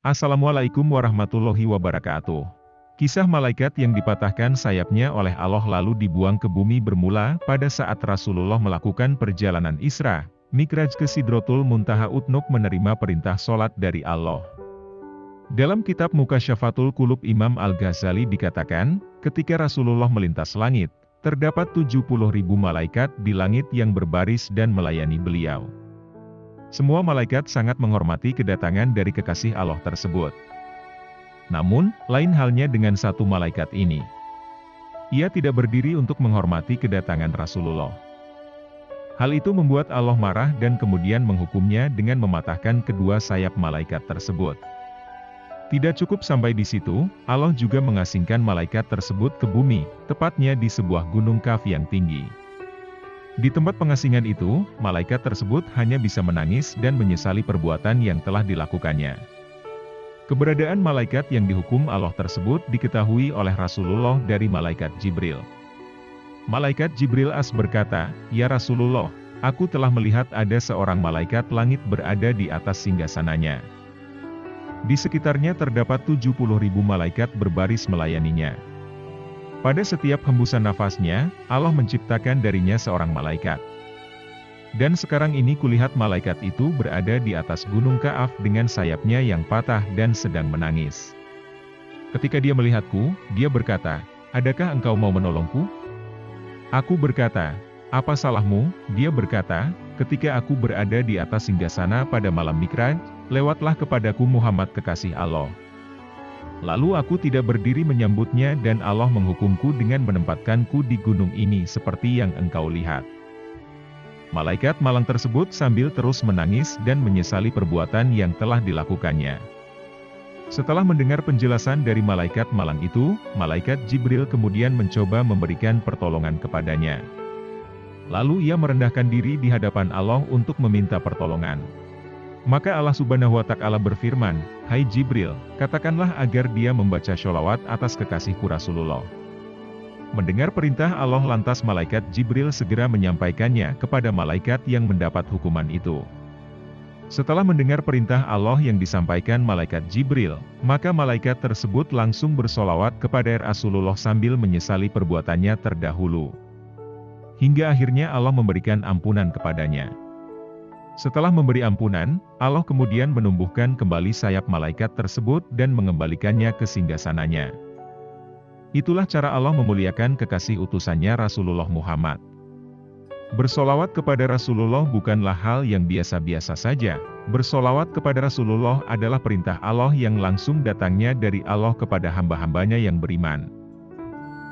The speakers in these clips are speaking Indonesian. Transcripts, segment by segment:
Assalamualaikum warahmatullahi wabarakatuh. Kisah malaikat yang dipatahkan sayapnya oleh Allah lalu dibuang ke bumi bermula pada saat Rasulullah melakukan perjalanan Isra, Mi'raj ke Sidratul Muntaha untuk menerima perintah sholat dari Allah. Dalam kitab Mukasyafatul Qulub Imam Al-Ghazali dikatakan, ketika Rasulullah melintas langit, terdapat 70.000 malaikat di langit yang berbaris dan melayani beliau. Semua malaikat sangat menghormati kedatangan dari kekasih Allah tersebut. Namun, lain halnya dengan satu malaikat ini. Ia tidak berdiri untuk menghormati kedatangan Rasulullah. Hal itu membuat Allah marah dan kemudian menghukumnya dengan mematahkan kedua sayap malaikat tersebut. Tidak cukup sampai di situ, Allah juga mengasingkan malaikat tersebut ke bumi, tepatnya di sebuah gunung Kaf yang tinggi. Di tempat pengasingan itu, malaikat tersebut hanya bisa menangis dan menyesali perbuatan yang telah dilakukannya. Keberadaan malaikat yang dihukum Allah tersebut diketahui oleh Rasulullah dari malaikat Jibril. Malaikat Jibril berkata, "Ya Rasulullah, aku telah melihat ada seorang malaikat langit berada di atas singgasananya. Di sekitarnya terdapat 70.000 malaikat berbaris melayaninya. Pada setiap hembusan nafasnya, Allah menciptakan darinya seorang malaikat. Dan sekarang ini kulihat malaikat itu berada di atas gunung Ka'af dengan sayapnya yang patah dan sedang menangis. Ketika dia melihatku, dia berkata, 'Adakah engkau mau menolongku?' Aku berkata, 'Apa salahmu?' Dia berkata, 'Ketika aku berada di atas singgasana pada malam Mi'raj, lewatlah kepadaku Muhammad kekasih Allah. Lalu aku tidak berdiri menyambutnya dan Allah menghukumku dengan menempatkanku di gunung ini seperti yang engkau lihat.' Malaikat malang tersebut sambil terus menangis dan menyesali perbuatan yang telah dilakukannya. Setelah mendengar penjelasan dari malaikat malang itu, malaikat Jibril kemudian mencoba memberikan pertolongan kepadanya. Lalu ia merendahkan diri di hadapan Allah untuk meminta pertolongan. Maka Allah Subhanahu wa Ta'ala berfirman, 'Hai Jibril, katakanlah agar dia membaca sholawat atas kekasihku Rasulullah.' Mendengar perintah Allah lantas malaikat Jibril segera menyampaikannya kepada malaikat yang mendapat hukuman itu. Setelah mendengar perintah Allah yang disampaikan malaikat Jibril, maka malaikat tersebut langsung bersolawat kepada Rasulullah sambil menyesali perbuatannya terdahulu. Hingga akhirnya Allah memberikan ampunan kepadanya. Setelah memberi ampunan, Allah kemudian menumbuhkan kembali sayap malaikat tersebut dan mengembalikannya ke singgasananya. Itulah cara Allah memuliakan kekasih utusannya Rasulullah Muhammad. Bersolawat kepada Rasulullah bukanlah hal yang biasa-biasa saja. Bersolawat kepada Rasulullah adalah perintah Allah yang langsung datangnya dari Allah kepada hamba-hambanya yang beriman.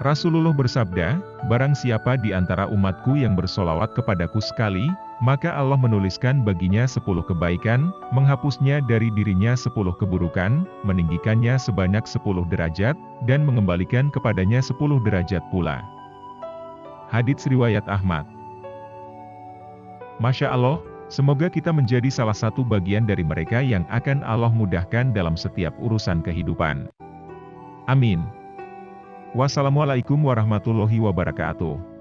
Rasulullah bersabda, "Barang siapa di antara umatku yang bersolawat kepadaku sekali, maka Allah menuliskan baginya 10 kebaikan, menghapusnya dari dirinya 10 keburukan, meninggikannya sebanyak 10 derajat, dan mengembalikan kepadanya 10 derajat pula." Hadits riwayat Ahmad. Masya Allah, semoga kita menjadi salah satu bagian dari mereka yang akan Allah mudahkan dalam setiap urusan kehidupan. Amin. Wassalamualaikum warahmatullahi wabarakatuh.